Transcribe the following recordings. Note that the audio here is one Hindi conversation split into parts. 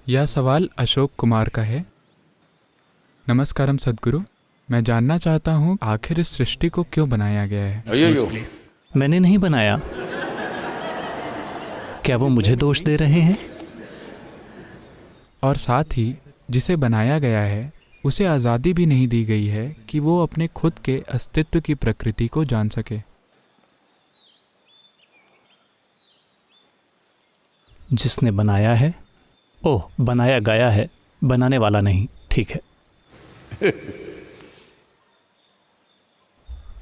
यह सवाल अशोक कुमार का है। नमस्कारम सद्गुरु, मैं जानना चाहता हूँ आखिर इस सृष्टि को क्यों बनाया गया है। मैंने नहीं बनाया। क्या वो मुझे दोष दे रहे हैं? और साथ ही जिसे बनाया गया है उसे आज़ादी भी नहीं दी गई है कि वो अपने खुद के अस्तित्व की प्रकृति को जान सके। जिसने बनाया है, ओह, बनाया गया है, बनाने वाला नहीं। ठीक है।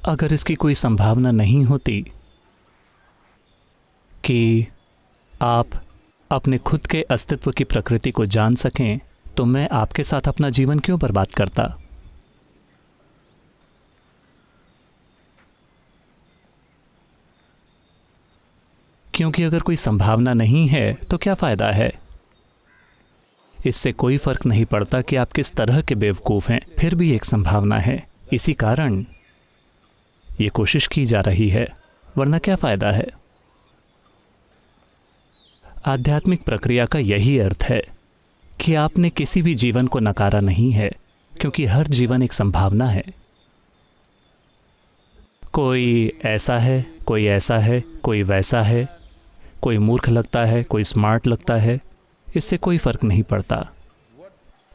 अगर इसकी कोई संभावना नहीं होती कि आप अपने खुद के अस्तित्व की प्रकृति को जान सकें, तो मैं आपके साथ अपना जीवन क्यों बर्बाद करता? क्योंकि अगर कोई संभावना नहीं है तो क्या फायदा है? इससे कोई फर्क नहीं पड़ता कि आप किस तरह के बेवकूफ हैं, फिर भी एक संभावना है। इसी कारण ये कोशिश की जा रही है, वरना क्या फायदा है? आध्यात्मिक प्रक्रिया का यही अर्थ है कि आपने किसी भी जीवन को नकारा नहीं है, क्योंकि हर जीवन एक संभावना है। कोई ऐसा है, कोई ऐसा है, कोई वैसा है, कोई मूर्ख लगता है, कोई स्मार्ट लगता है, इससे कोई फर्क नहीं पड़ता।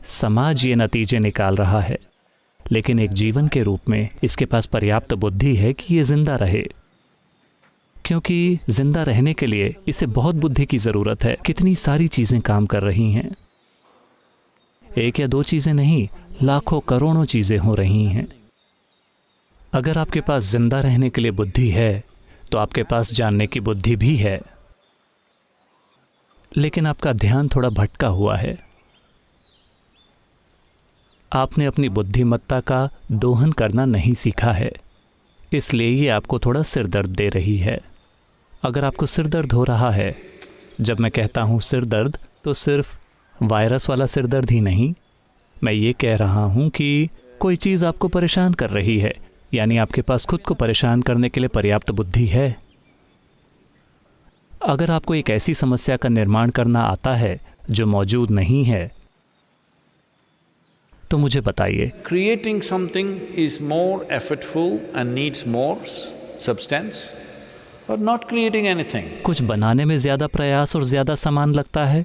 समाज ये नतीजे निकाल रहा है, लेकिन एक जीवन के रूप में इसके पास पर्याप्त बुद्धि है कि ये जिंदा रहे, क्योंकि जिंदा रहने के लिए इसे बहुत बुद्धि की ज़रूरत है। कितनी सारी चीज़ें काम कर रही हैं, एक या दो चीज़ें नहीं, लाखों करोड़ों चीज़ें हो रही हैं। अगर आपके पास जिंदा रहने के लिए बुद्धि है तो आपके पास जानने की बुद्धि भी है, लेकिन आपका ध्यान थोड़ा भटका हुआ है। आपने अपनी बुद्धिमत्ता का दोहन करना नहीं सीखा है, इसलिए ये आपको थोड़ा सिर दर्द दे रही है। अगर आपको सिर दर्द हो रहा है, जब मैं कहता हूँ सिर दर्द, तो सिर्फ वायरस वाला सिर दर्द ही नहीं, मैं ये कह रहा हूँ कि कोई चीज़ आपको परेशान कर रही है, यानी आपके पास खुद को परेशान करने के लिए पर्याप्त बुद्धि है। अगर आपको एक ऐसी समस्या का निर्माण करना आता है जो मौजूद नहीं है, तो मुझे बताइए। Creating something is more effortful and needs more substance, or not creating anything? कुछ बनाने में ज़्यादा प्रयास और ज़्यादा सामान लगता है,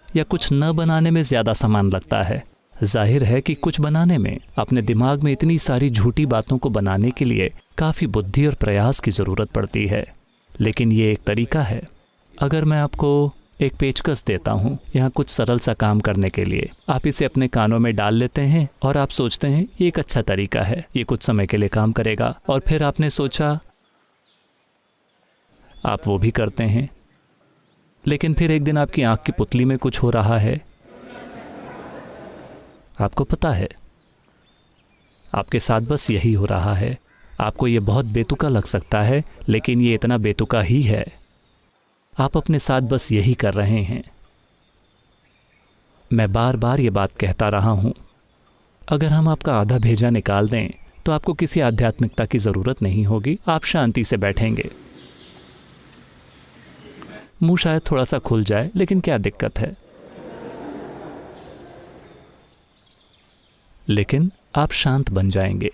या कुछ न बनाने में ज़्यादा सामान लगता है? जाहिर है कि कुछ बनाने में अपने दिमाग में इतनी सारी झूठी बातों को बनाने के लिए काफ़ी बुद्धि और प्रयास की ज़रूरत पड़ती है, लेकिन ये एक तरीका है। अगर मैं आपको एक पेचकस देता हूँ यहाँ कुछ सरल सा काम करने के लिए, आप इसे अपने कानों में डाल लेते हैं और आप सोचते हैं ये एक अच्छा तरीका है, ये कुछ समय के लिए काम करेगा, और फिर आपने सोचा, आप वो भी करते हैं, लेकिन फिर एक दिन आपकी आंख की पुतली में कुछ हो रहा है। आपको पता है, आपके साथ बस यही हो रहा है। आपको ये बहुत बेतुका लग सकता है, लेकिन ये इतना बेतुका ही है। आप अपने साथ बस यही कर रहे हैं। मैं बार बार ये बात कहता रहा हूं, अगर हम आपका आधा भेजा निकाल दें तो आपको किसी आध्यात्मिकता की ज़रूरत नहीं होगी, आप शांति से बैठेंगे। मुंह शायद थोड़ा सा खुल जाए, लेकिन क्या दिक्कत है? लेकिन आप शांत बन जाएंगे।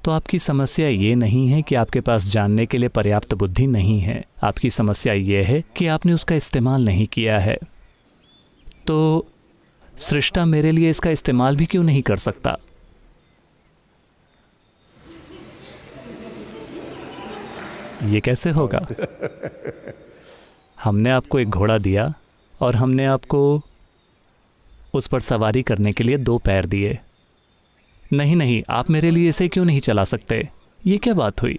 तो आपकी समस्या ये नहीं है कि आपके पास जानने के लिए पर्याप्त बुद्धि नहीं है, आपकी समस्या ये है कि आपने उसका इस्तेमाल नहीं किया है। तो सृष्टा मेरे लिए इसका इस्तेमाल भी क्यों नहीं कर सकता? ये कैसे होगा? हमने आपको एक घोड़ा दिया और हमने आपको उस पर सवारी करने के लिए 2 पैर दिए। नहीं नहीं, आप मेरे लिए इसे क्यों नहीं चला सकते? ये क्या बात हुई?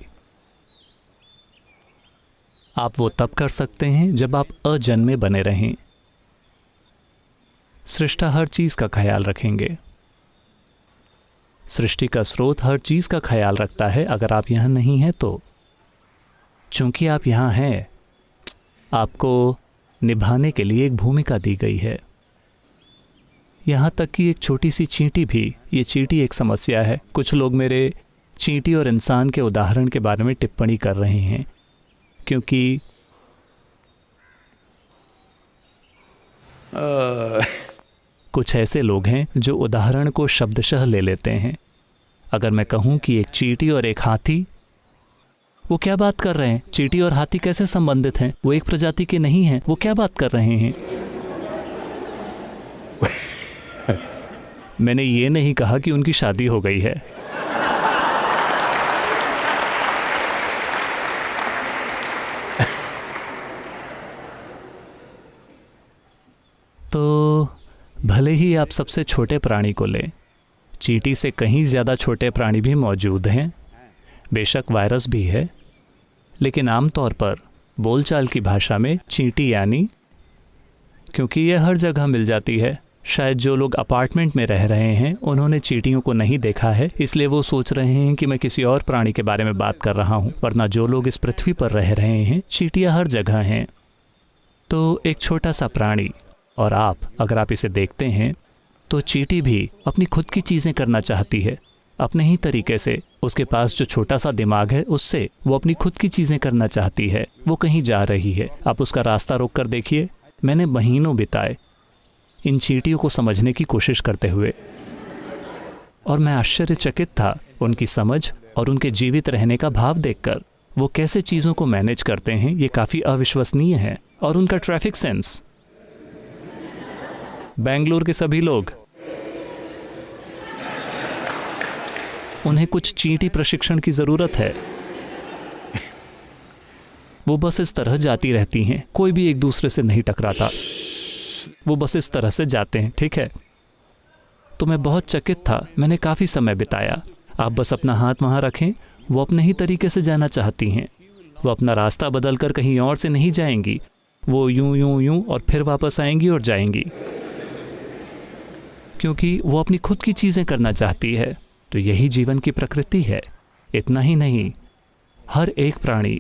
आप वो तब कर सकते हैं जब आप अजन्मे बने रहें। सृष्टा हर चीज का ख्याल रखेंगे। सृष्टि का स्रोत हर चीज का ख्याल रखता है। अगर आप यहां नहीं हैं तो चूंकि आप यहां हैं, आपको निभाने के लिए एक भूमिका दी गई है। यहाँ तक कि एक छोटी सी चींटी भी, ये चींटी एक समस्या है। कुछ लोग मेरे चींटी और इंसान के उदाहरण के बारे में टिप्पणी कर रहे हैं, क्योंकि कुछ ऐसे लोग हैं जो उदाहरण को शब्दशः ले लेते हैं। अगर मैं कहूं कि एक चींटी और एक हाथी, वो क्या बात कर रहे हैं? चींटी और हाथी कैसे संबंधित हैं? वो एक प्रजाति के नहीं हैं, वो क्या बात कर रहे हैं? मैंने ये नहीं कहा कि उनकी शादी हो गई है। तो भले ही आप सबसे छोटे प्राणी को लें, चींटी से कहीं ज़्यादा छोटे प्राणी भी मौजूद हैं। बेशक वायरस भी है, लेकिन आमतौर पर बोलचाल की भाषा में चींटी यानी, क्योंकि यह हर जगह मिल जाती है। शायद जो लोग अपार्टमेंट में रह रहे हैं उन्होंने चींटियों को नहीं देखा है, इसलिए वो सोच रहे हैं कि मैं किसी और प्राणी के बारे में बात कर रहा हूँ, वरना जो लोग इस पृथ्वी पर रह रहे हैं, चींटियाँ हर जगह हैं। तो एक छोटा सा प्राणी, और अगर आप इसे देखते हैं तो चींटी भी अपनी खुद की चीज़ें करना चाहती है अपने ही तरीके से। उसके पास जो छोटा सा दिमाग है उससे वो अपनी खुद की चीज़ें करना चाहती है। वो कहीं जा रही है, आप उसका रास्ता रोक कर देखिए। मैंने महीनों बिताए इन चींटियों को समझने की कोशिश करते हुए, और मैं आश्चर्यचकित था उनकी समझ और उनके जीवित रहने का भाव देखकर। वो कैसे चीज़ों को मैनेज करते हैं, ये काफ़ी अविश्वसनीय है। और उनका ट्रैफिक सेंस, बेंगलुरु के सभी लोग, उन्हें कुछ चींटी प्रशिक्षण की ज़रूरत है। वो बस इस तरह जाती रहती हैं, कोई भी एक दूसरे से नहीं टकराता, वो बस इस तरह से जाते हैं, ठीक है। तो मैं बहुत चकित था, मैंने काफ़ी समय बिताया। आप बस अपना हाथ वहाँ रखें, वो अपने ही तरीके से जाना चाहती हैं। वो अपना रास्ता बदल कर कहीं और से नहीं जाएंगी, वो यूं यूं यूं और फिर वापस आएंगी और जाएंगी, क्योंकि वो अपनी खुद की चीज़ें करना चाहती है। तो यही जीवन की प्रकृति है। इतना ही नहीं, हर एक प्राणी,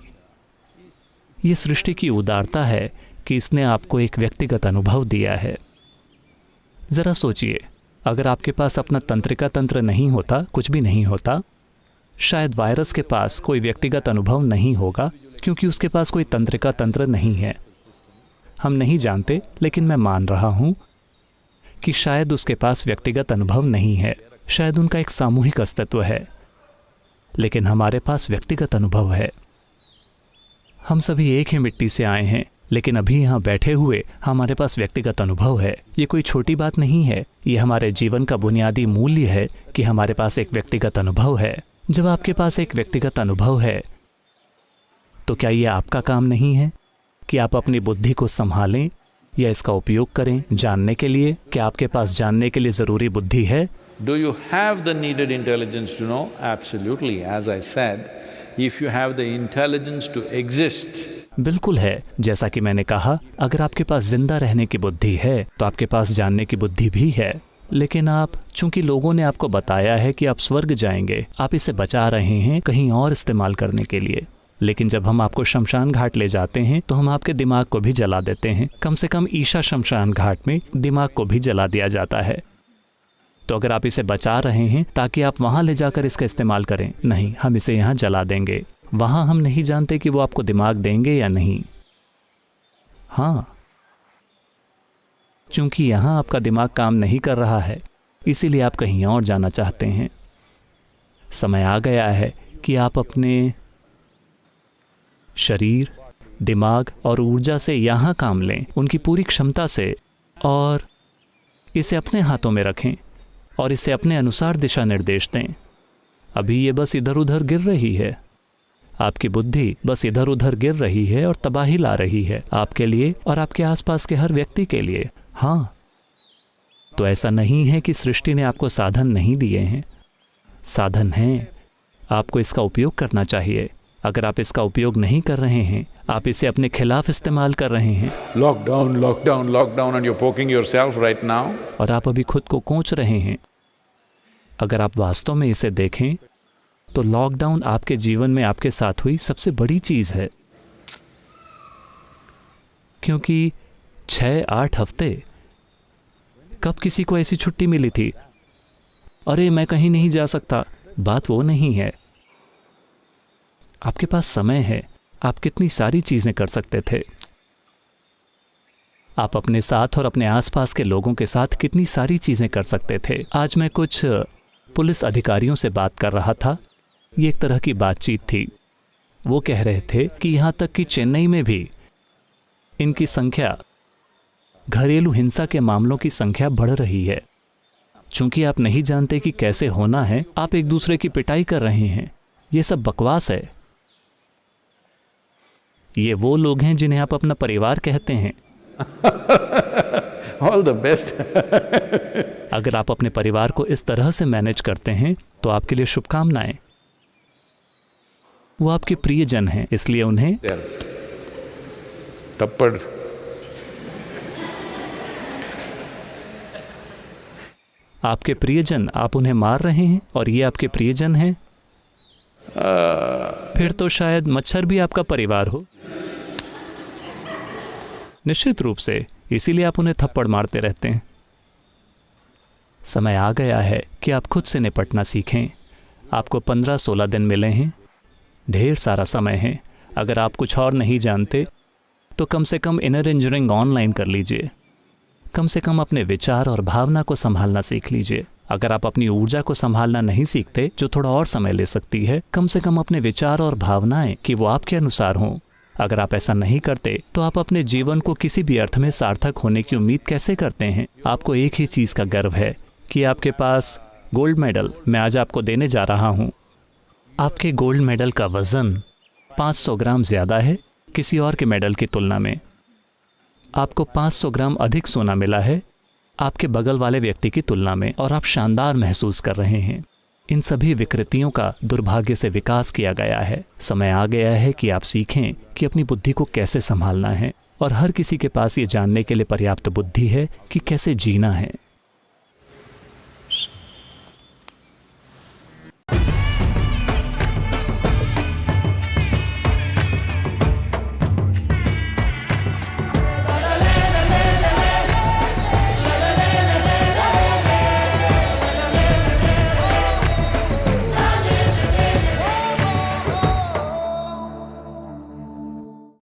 ये सृष्टि की उदारता है कि इसने आपको एक व्यक्तिगत अनुभव दिया है। ज़रा सोचिए, अगर आपके पास अपना तंत्रिका तंत्र नहीं होता, कुछ भी नहीं होता, शायद वायरस के पास कोई व्यक्तिगत अनुभव नहीं होगा, क्योंकि उसके पास कोई तंत्रिका तंत्र नहीं है। हम नहीं जानते, लेकिन मैं मान रहा हूँ कि शायद उसके पास व्यक्तिगत अनुभव नहीं है, शायद उनका एक सामूहिक अस्तित्व है। लेकिन हमारे पास व्यक्तिगत अनुभव है। हम सभी एक ही मिट्टी से आए हैं, लेकिन अभी यहाँ बैठे हुए हमारे पास व्यक्तिगत अनुभव है। ये कोई छोटी बात नहीं है, ये हमारे जीवन का बुनियादी मूल्य है कि हमारे पास एक व्यक्तिगत अनुभव है। जब आपके पास एक व्यक्तिगत अनुभव है, तो क्या ये आपका काम नहीं है कि आप अपनी बुद्धि को संभालें या इसका उपयोग करें जानने के लिए? क्या आपके पास जानने के लिए ज़रूरी बुद्धि है? Do you have the needed intelligence to know? Absolutely. As I said, if you have the intelligence to exist, बिल्कुल है। जैसा कि मैंने कहा, अगर आपके पास जिंदा रहने की बुद्धि है तो आपके पास जानने की बुद्धि भी है। लेकिन चूंकि लोगों ने आपको बताया है कि आप स्वर्ग जाएंगे, आप इसे बचा रहे हैं कहीं और इस्तेमाल करने के लिए। लेकिन जब हम आपको शमशान घाट ले जाते हैं तो हम आपके दिमाग को भी जला देते हैं। कम से कम ईशा शमशान घाट में दिमाग को भी जला दिया जाता है। तो अगर आप इसे बचा रहे हैं ताकि आप वहाँ ले जाकर इसका इस्तेमाल करें, नहीं, हम इसे यहाँ जला देंगे। वहाँ हम नहीं जानते कि वो आपको दिमाग देंगे या नहीं। हाँ, चूंकि यहाँ आपका दिमाग काम नहीं कर रहा है, इसीलिए आप कहीं और जाना चाहते हैं। समय आ गया है कि आप अपने शरीर, दिमाग और ऊर्जा से यहाँ काम लें, उनकी पूरी क्षमता से, और इसे अपने हाथों में रखें और इसे अपने अनुसार दिशा निर्देश दें। अभी ये बस इधर उधर गिर रही है, आपकी बुद्धि बस इधर उधर गिर रही है और तबाही ला रही है आपके लिए और आपके आसपास के हर व्यक्ति के लिए। हाँ, तो ऐसा नहीं है कि सृष्टि ने आपको साधन नहीं दिए हैं, साधन हैं, आपको इसका उपयोग करना चाहिए। अगर आप इसका उपयोग नहीं कर रहे हैं, आप इसे अपने खिलाफ इस्तेमाल कर रहे हैं। lockdown, lockdown, lockdown, and you're poking yourself right now. और आप अभी खुद को कोंच रहे हैं। अगर आप वास्तव में इसे देखें तो लॉकडाउन आपके जीवन में आपके साथ हुई सबसे बड़ी चीज़ है, क्योंकि 6-8 हफ्ते कब किसी को ऐसी छुट्टी मिली थी? अरे मैं कहीं नहीं जा सकता, बात वो नहीं है। आपके पास समय है, आप कितनी सारी चीज़ें कर सकते थे। आप अपने साथ और अपने आसपास के लोगों के साथ कितनी सारी चीज़ें कर सकते थे। आज मैं कुछ पुलिस अधिकारियों से बात कर रहा था। ये एक तरह की बातचीत थी। वो कह रहे थे कि यहाँ तक कि चेन्नई में भी इनकी संख्या, घरेलू हिंसा के मामलों की संख्या बढ़ रही है। चूंकि आप नहीं जानते कि कैसे होना है, आप एक दूसरे की पिटाई कर रहे हैं। ये सब बकवास है। ये वो लोग हैं जिन्हें आप अपना परिवार कहते हैं। All the best. अगर आप अपने परिवार को इस तरह से मैनेज करते हैं तो आपके लिए शुभकामनाएं। वो आपके प्रियजन हैं, इसलिए उन्हें थप्पड़। आपके प्रियजन, आप उन्हें मार रहे हैं और ये आपके प्रियजन हैं। फिर तो शायद मच्छर भी आपका परिवार हो। निश्चित रूप से, इसीलिए आप उन्हें थप्पड़ मारते रहते हैं। समय आ गया है कि आप खुद से निपटना सीखें। आपको 15-16 दिन मिले हैं, ढेर सारा समय है। अगर आप कुछ और नहीं जानते तो कम से कम इनर इंजीनियरिंग ऑनलाइन कर लीजिए। कम से कम अपने विचार और भावना को संभालना सीख लीजिए। अगर आप अपनी ऊर्जा को संभालना नहीं सीखते, जो थोड़ा और समय ले सकती है, कम से कम अपने विचार और भावनाएं कि वो आपके अनुसार हों। अगर आप ऐसा नहीं करते तो आप अपने जीवन को किसी भी अर्थ में सार्थक होने की उम्मीद कैसे करते हैं? आपको एक ही चीज़ का गर्व है कि आपके पास गोल्ड मेडल मैं आज आपको देने जा रहा हूँ। आपके गोल्ड मेडल का वज़न 500 ग्राम ज़्यादा है किसी और के मेडल की तुलना में। आपको 500 ग्राम अधिक सोना मिला है आपके बगल वाले व्यक्ति की तुलना में, और आप शानदार महसूस कर रहे हैं। इन सभी विकृतियों का दुर्भाग्य से विकास किया गया है। समय आ गया है कि आप सीखें कि अपनी बुद्धि को कैसे संभालना है, और हर किसी के पास ये जानने के लिए पर्याप्त बुद्धि है कि कैसे जीना है।